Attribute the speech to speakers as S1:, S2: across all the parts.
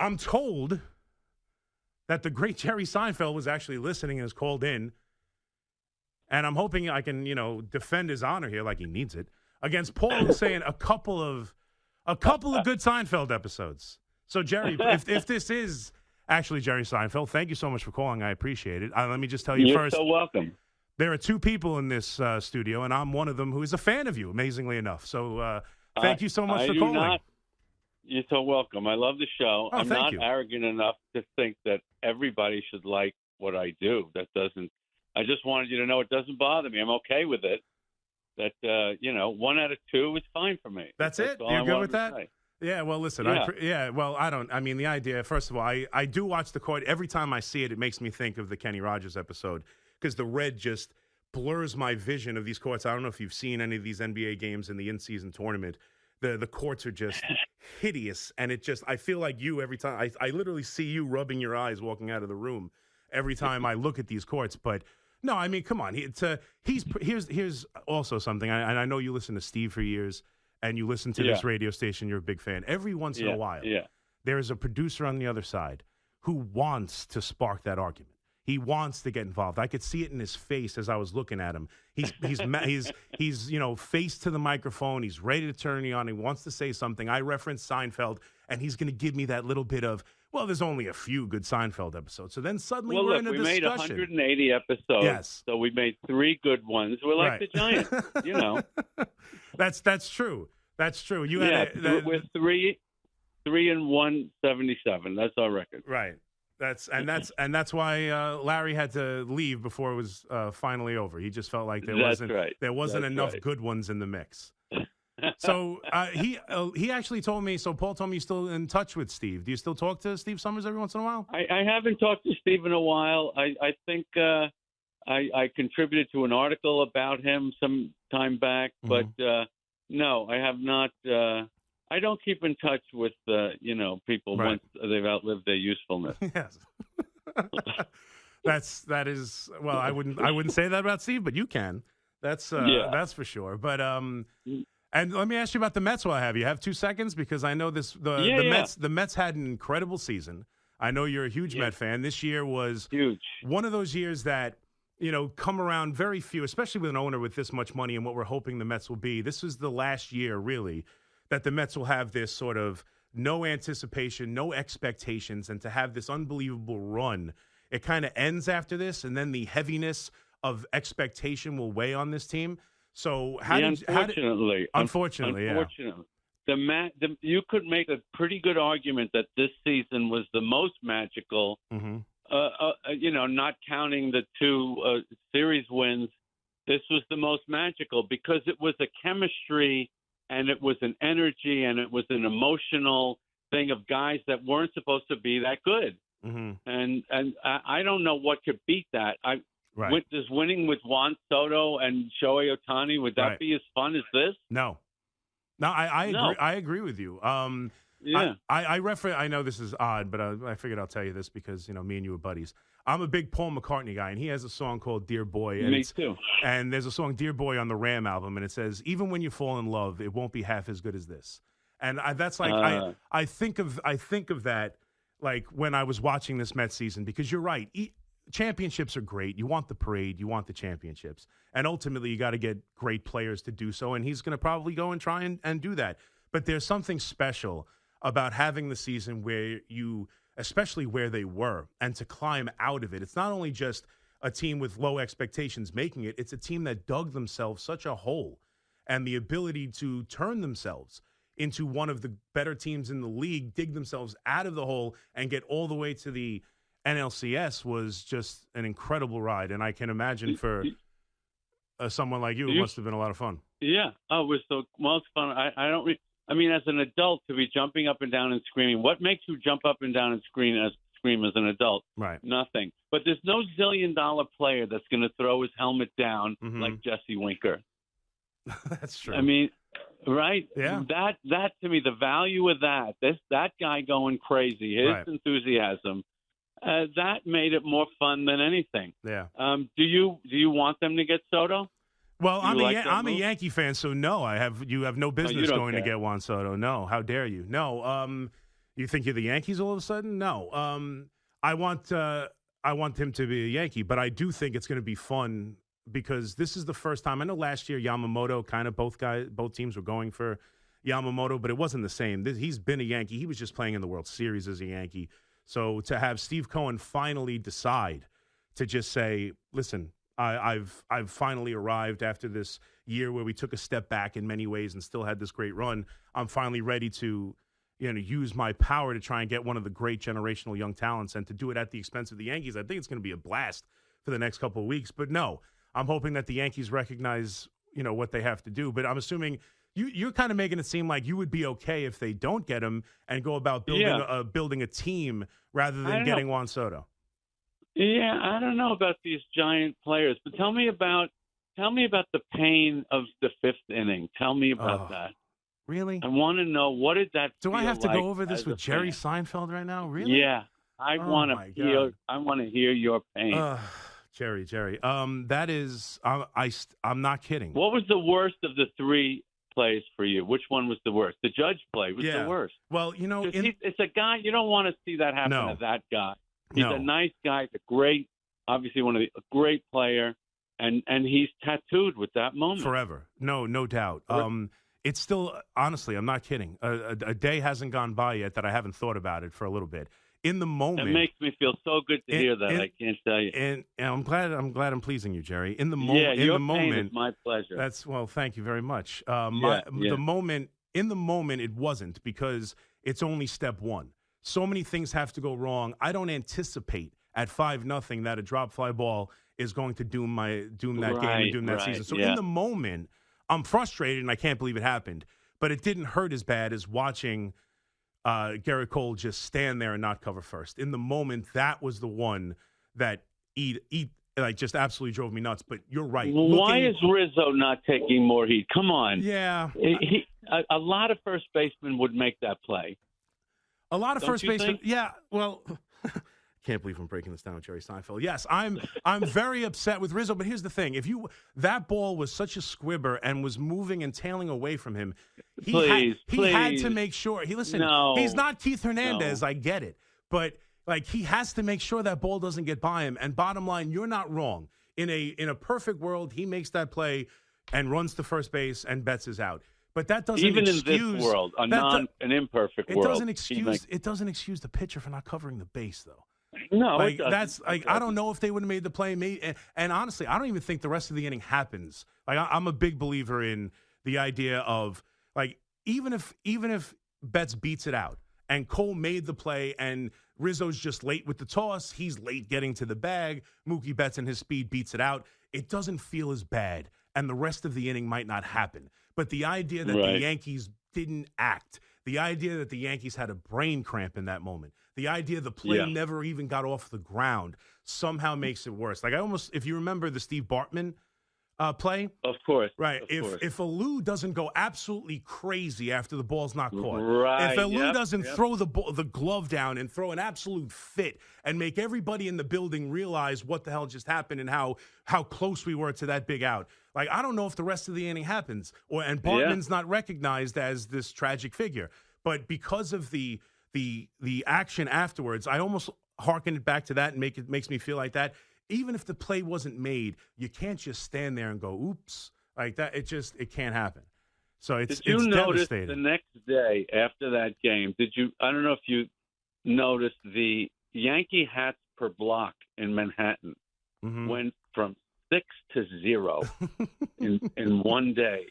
S1: I'm told that the great Jerry Seinfeld was actually listening and has called in. And I'm hoping I can, defend his honor here like he needs it against Paul, who's saying a couple of good Seinfeld episodes. So, Jerry, if this is actually Jerry Seinfeld, thank you so much for calling. I appreciate it. Let me just tell you first.
S2: You're so welcome.
S1: There are two people in this studio, and I'm one of them who is a fan of you, amazingly enough. So thank you so much for calling.
S2: You're so welcome. I love the show.
S1: Oh,
S2: I'm
S1: thank
S2: not
S1: you.
S2: arrogant enough to think that everybody should like what I do. I just wanted you to know it doesn't bother me. I'm okay with it. That, 1 out of 2 is fine for me.
S1: That's it? You're good with that? Yeah, well, listen.
S2: Yeah.
S1: The idea, first of all, I do watch the court. Every time I see it, it makes me think of the Kenny Rogers episode because the red just blurs my vision of these courts. I don't know if you've seen any of these NBA games in the in-season tournament. The courts are just hideous, and I feel like you every time. I literally see you rubbing your eyes walking out of the room every time I look at these courts. But no, I mean, come on. Here's also something. I know you listen to Steve for years, and you listen to this radio station. You're a big fan. Every once in a while, there is a producer on the other side who wants to spark that argument. He wants to get involved. I could see it in his face as I was looking at him. He's face to the microphone. He's ready to turn me on. He wants to say something. I reference Seinfeld, and he's going to give me that little bit of, well, there's only a few good Seinfeld episodes. So then suddenly we're in a discussion.
S2: We made 180 episodes.
S1: Yes.
S2: So we made 3 good ones. We're like the Giants,
S1: That's true. That's true.
S2: We're 3 and 177. That's our record.
S1: Right. That's why Larry had to leave before it was finally over. He just felt like there wasn't enough good ones in the mix. So he actually told me. So Paul told me you're still in touch with Steve. Do you still talk to Steve Summers every once in a while?
S2: I haven't talked to Steve in a while. I think I contributed to an article about him some time back, but no, I have not. I don't keep in touch with people once they've outlived their usefulness.
S1: Yes, that is. Well, I wouldn't say that about Steve, but you can. That's for sure. But and let me ask you about the Mets while I have you. Have 2 seconds because I know the Mets had an incredible season. I know you're a huge Met fan. This year was
S2: huge.
S1: One of those years that come around very few, especially with an owner with this much money and what we're hoping the Mets will be. This is the last year, really, that the Mets will have this sort of no anticipation, no expectations, and to have this unbelievable run. It kind of ends after this, and then the heaviness of expectation will weigh on this team. So unfortunately,
S2: you could make a pretty good argument that this season was the most magical. Not counting the 2 series wins, this was the most magical because it was a chemistry and it was an energy and it was an emotional thing of guys that weren't supposed to be that good. And I don't know what could beat that. Does winning with Juan Soto and Shohei Ohtani, would that be as fun as this?
S1: No, I agree. I agree with you. I know this is odd, but I figured I'll tell you this because me and you are buddies. I'm a big Paul McCartney guy, and he has a song called "Dear Boy." And
S2: Me too.
S1: And there's a song "Dear Boy" on the Ram album, and it says, "Even when you fall in love, it won't be half as good as this." And that's like I think of that like when I was watching this Mets season because you're right. Championships are great. You want the parade. You want the championships. And ultimately, you got to get great players to do so. And he's going to probably go and try and do that. But there's something special about having the season where you, especially where they were, and to climb out of it. It's not only just a team with low expectations making it. It's a team that dug themselves such a hole. And the ability to turn themselves into one of the better teams in the league, dig themselves out of the hole, and get all the way to the NLCS was just an incredible ride, and I can imagine for someone like you, it must have been a lot of fun.
S2: Yeah, it was the most fun. I mean, as an adult, to be jumping up and down and screaming. What makes you jump up and down and scream as an adult?
S1: Right.
S2: Nothing. But there's no zillion-dollar player that's going to throw his helmet down like Jesse Winker.
S1: That's true.
S2: I mean, right?
S1: Yeah.
S2: That to me, the value of that guy going crazy, his enthusiasm. That made it more fun than anything.
S1: Yeah.
S2: Do you want them to get Soto?
S1: Well, I'm a Yankee fan, so no. You have no business going to get Juan Soto. No, how dare you? No. You think you're the Yankees all of a sudden? No. I want him to be a Yankee, but I do think it's going to be fun because this is the first time. I know last year Yamamoto, kind of both teams were going for Yamamoto, but it wasn't the same. He's been a Yankee. He was just playing in the World Series as a Yankee. So to have Steve Cohen finally decide to just say, listen, I've finally arrived after this year where we took a step back in many ways and still had this great run. I'm finally ready to use my power to try and get one of the great generational young talents, and to do it at the expense of the Yankees. I think it's going to be a blast for the next couple of weeks. But no, I'm hoping that the Yankees recognize, what they have to do. But I'm assuming you're kind of making it seem like you would be okay if they don't get him and go about building a team rather than getting Juan Soto.
S2: Yeah, I don't know about these giant players, but tell me about the pain of the fifth inning. Tell me about that.
S1: Really?
S2: I want to know, what did that
S1: Do
S2: feel
S1: I have to
S2: like
S1: go over this with Jerry Seinfeld right now? Really?
S2: Yeah. I want to hear your pain.
S1: Jerry. That is, I'm not kidding.
S2: What was the worst of the three plays for you? Which one was the worst? The Judge play was the worst.
S1: Well,
S2: it's a guy, you don't want to see that happen to that guy. He's a nice guy, obviously a great player, and he's tattooed with that moment.
S1: Forever. No doubt. It's still, honestly, I'm not kidding. A day hasn't gone by yet that I haven't thought about it for a little bit. In the moment,
S2: it makes me feel so good to hear that. I can't tell you.
S1: And I'm glad I'm pleasing you, Jerry. In the
S2: your
S1: moment,
S2: pain is my pleasure.
S1: Thank you very much. The moment, in the moment, it wasn't, because it's only step one. So many things have to go wrong. I don't anticipate at 5-0 that a drop fly ball is going to doom that game and doom that season. So in the moment, I'm frustrated and I can't believe it happened. But it didn't hurt as bad as watching Garrett Cole just stand there and not cover first. In the moment, that was the one that just absolutely drove me nuts. But you're right.
S2: Why is Rizzo not taking more heat? Come on.
S1: Yeah.
S2: A lot of first basemen would make that play.
S1: A lot of first basemen. Yeah. Well, can't believe I'm breaking this down with Jerry Seinfeld. Yes, I'm very upset with Rizzo, but here's the thing. That ball was such a squibber and was moving and tailing away from him. He had to make sure. He's not Keith Hernandez, I get it. But he has to make sure that ball doesn't get by him. And bottom line, you're not wrong. In a perfect world, he makes that play and runs to first base and Betts is out. But that doesn't
S2: in
S1: this
S2: world, an imperfect world.
S1: It doesn't excuse the pitcher for not covering the base, though.
S2: No,
S1: that's I don't know if they would have made the play. And honestly, I don't even think the rest of the inning happens. I'm a big believer in the idea of even if Betts beats it out and Cole made the play and Rizzo's just late with the toss, he's late getting to the bag. Mookie Betts and his speed beats it out. It doesn't feel as bad, and the rest of the inning might not happen. But the idea that the Yankees didn't act, the idea that the Yankees had a brain cramp in that moment, the idea the play never even got off the ground somehow makes it worse. If you remember the Steve Bartman play.
S2: Of course.
S1: Right.
S2: If
S1: Alou doesn't go absolutely crazy after the ball's not caught.
S2: Right.
S1: If Alou doesn't throw the glove down and throw an absolute fit and make everybody in the building realize what the hell just happened and how close we were to that big out. I don't know if the rest of the inning happens and Bartman's not recognized as this tragic figure. But because of the action afterwards, I almost hearken it back to that and makes me feel like that. Even if the play wasn't made, you can't just stand there and go, oops, like that. It can't happen. So it's
S2: notice
S1: devastating.
S2: The next day after that game, I don't know if you noticed the Yankee hats per block in Manhattan went from 6 to 0 in one day.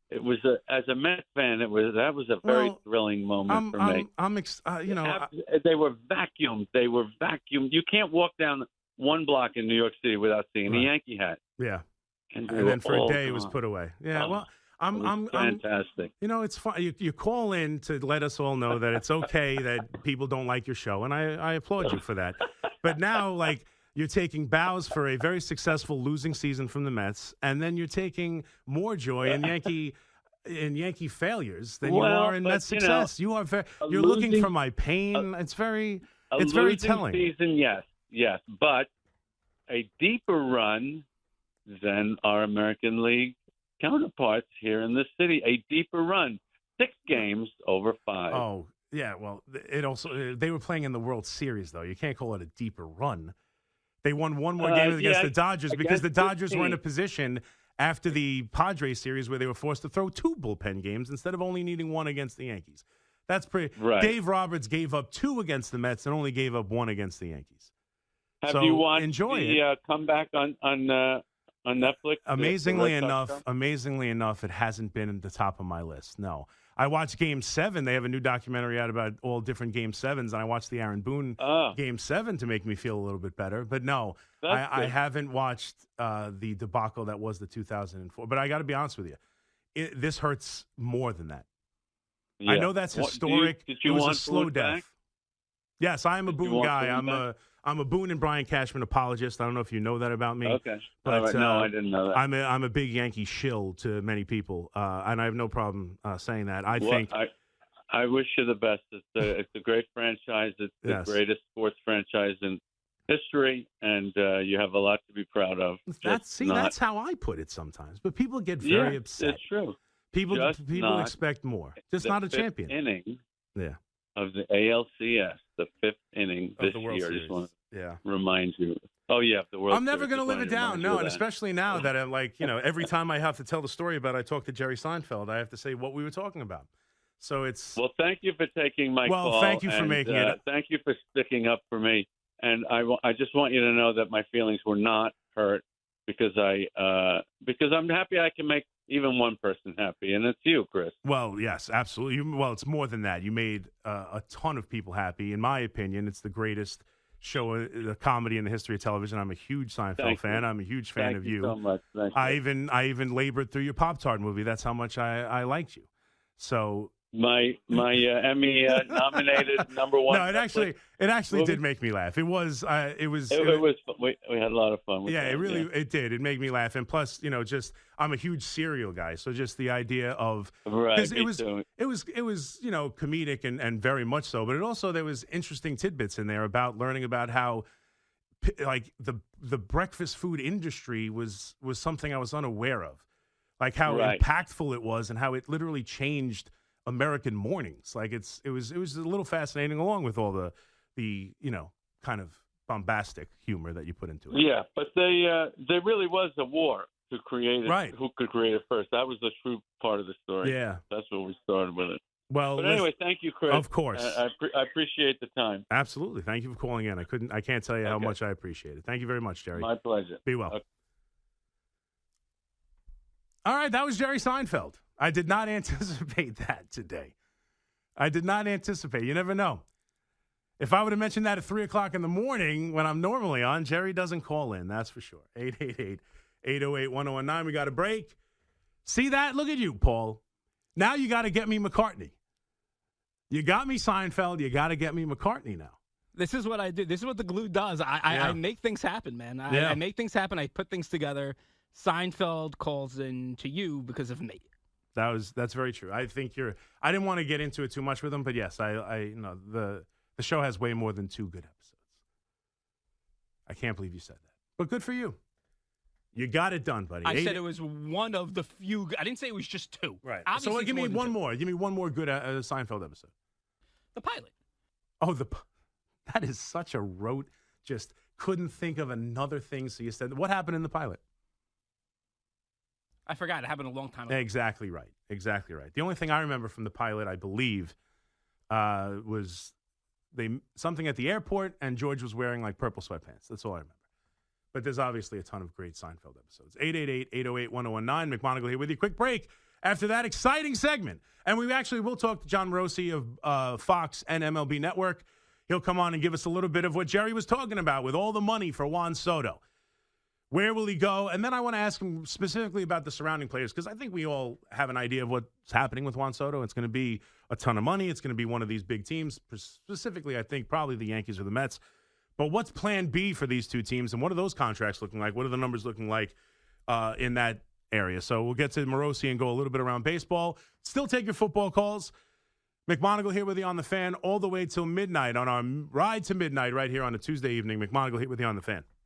S2: It was as a Met fan, that was a very thrilling moment for me. They were vacuumed. You can't walk down one block in New York City without seeing a Yankee hat.
S1: Yeah, and then for a day it was put away. Yeah, I'm
S2: fantastic.
S1: It's fun. You call in to let us all know that it's okay that people don't like your show, and I applaud you for that. But now, you're taking bows for a very successful losing season from the Mets, and then you're taking more joy in Yankee failures than you are in Mets success. You're looking for my pain. It's very telling.
S2: Season, yes, but a deeper run than our American League counterparts here in this city. A deeper run, 6 games over 5.
S1: Oh, Yeah, well, it also they were playing in the World Series, though. You can't call it a deeper run. They won one more game against the Dodgers because the Dodgers were in a position after the Padres series where they were forced to throw 2 bullpen games instead of only needing 1 against the Yankees. That's pretty.
S2: Right.
S1: Dave Roberts gave up 2 against the Mets and only gave up 1 against the Yankees.
S2: Have you watched the comeback on Netflix?
S1: Amazingly enough, it hasn't been at the top of my list. No. I watched Game 7. They have a new documentary out about all different Game 7s, and I watched the Aaron Boone Game 7 to make me feel a little bit better. But no, I haven't watched the debacle that was the 2004. But I got to be honest with you. This hurts more than that. Yeah. I know that's historic.
S2: Did you
S1: want
S2: a
S1: slow death.
S2: Back?
S1: Yes, I am a Boone guy. I'm a Boone and Brian Cashman apologist. I don't know if you know that about me.
S2: Okay.
S1: But,
S2: right. No, I didn't know that.
S1: I'm a big Yankee shill to many people, and I have no problem saying that. I
S2: wish you the best. It's a great franchise. It's the greatest sports franchise in history, and you have a lot to be proud of.
S1: That's how I put it sometimes. But people get very upset.
S2: It's true.
S1: People expect more. Just not a champion.
S2: Inning.
S1: Yeah.
S2: Of the ALCS, the 5th inning this year. I just want to remind you. Oh, yeah, the World
S1: I'm never going to live it down. No, and especially now that I'm like, every time I have to tell the story about it, I talk to Jerry Seinfeld, I have to say what we were talking about. So it's.
S2: Well, thank you for taking my call.
S1: Well, thank you for making it.
S2: Thank you for sticking up for me. And I just want you to know that my feelings were not hurt because I'm happy I can make even one person happy, and it's you, Chris.
S1: Well, yes, absolutely. Well, it's more than that. You made a ton of people happy. In my opinion, it's the greatest show, the comedy in the history of television. I'm a huge Seinfeld fan. I'm a huge fan of you.
S2: Thank you so much. Thank you.
S1: I even labored through your Pop-Tart movie. That's how much I liked you. So
S2: my Emmy-nominated number one.
S1: No, it actually did make me laugh. We had
S2: a lot of fun with
S1: that.
S2: Yeah,
S1: it did. It made me laugh, and plus, I'm a huge cereal guy, so just the idea of it was comedic and very much so, but there was interesting tidbits in there about learning about how like the breakfast food industry was something I was unaware of, like how impactful it was and how it literally changed American mornings. Like it was a little fascinating, along with all the kind of bombastic humor that you put into it.
S2: Yeah, but there really was a war to create it.
S1: Right.
S2: Who could create it first? That was the true part of the story.
S1: Yeah,
S2: that's what we started with it.
S1: Well,
S2: but anyway, thank you, Chris.
S1: Of course,
S2: I appreciate the time.
S1: Absolutely, thank you for calling in. I can't tell you how much I appreciate it. Thank you very much, Jerry.
S2: My pleasure.
S1: Be well.
S2: Okay.
S1: All right, that was Jerry Seinfeld. I did not anticipate that today. I did not anticipate. You never know. If I would have mentioned that at 3 o'clock in the morning when I'm normally on, Jerry doesn't call in, that's for sure. 888-808-1019. We got a break. See that? Look at you, Paul. Now you got to get me McCartney. You got me Seinfeld. You got to get me McCartney now.
S3: This is what I do. This is what the glue does. I make things happen, man. I make things happen. I put things together. Seinfeld calls in to you because of me.
S1: That's very true. I think I didn't want to get into it too much with him, but yes, the show has way more than 2 good episodes. I can't believe you said that, but good for you. You got it done, buddy.
S3: I said it was one of the few. I didn't say it was just 2.
S1: Right. Obviously, so give me one more. Give me one more good Seinfeld episode.
S3: The pilot.
S1: Oh, that is such a rote. Just couldn't think of another thing. So you said, what happened in the pilot?
S3: I forgot. It happened a long time ago.
S1: Exactly right. The only thing I remember from the pilot, I believe, was something at the airport, and George was wearing like purple sweatpants. That's all I remember. But there's obviously a ton of great Seinfeld episodes. 888-808-1019. McMonigle here with you. Quick break. After that exciting segment, and we actually will talk to John Rossi of Fox and MLB Network. He'll come on and give us a little bit of what Jerry was talking about with all the money for Juan Soto. Where will he go? And then I want to ask him specifically about the surrounding players, because I think we all have an idea of what's happening with Juan Soto. It's going to be a ton of money. It's going to be one of these big teams, specifically I think probably the Yankees or the Mets. But what's plan B for these two teams, and what are those contracts looking like? What are the numbers looking like in that area? So we'll get to Morosi and go a little bit around baseball. Still take your football calls. McMonigle here with you on the Fan all the way till midnight on our ride to midnight right here on a Tuesday evening. McMonigle here with you on the Fan.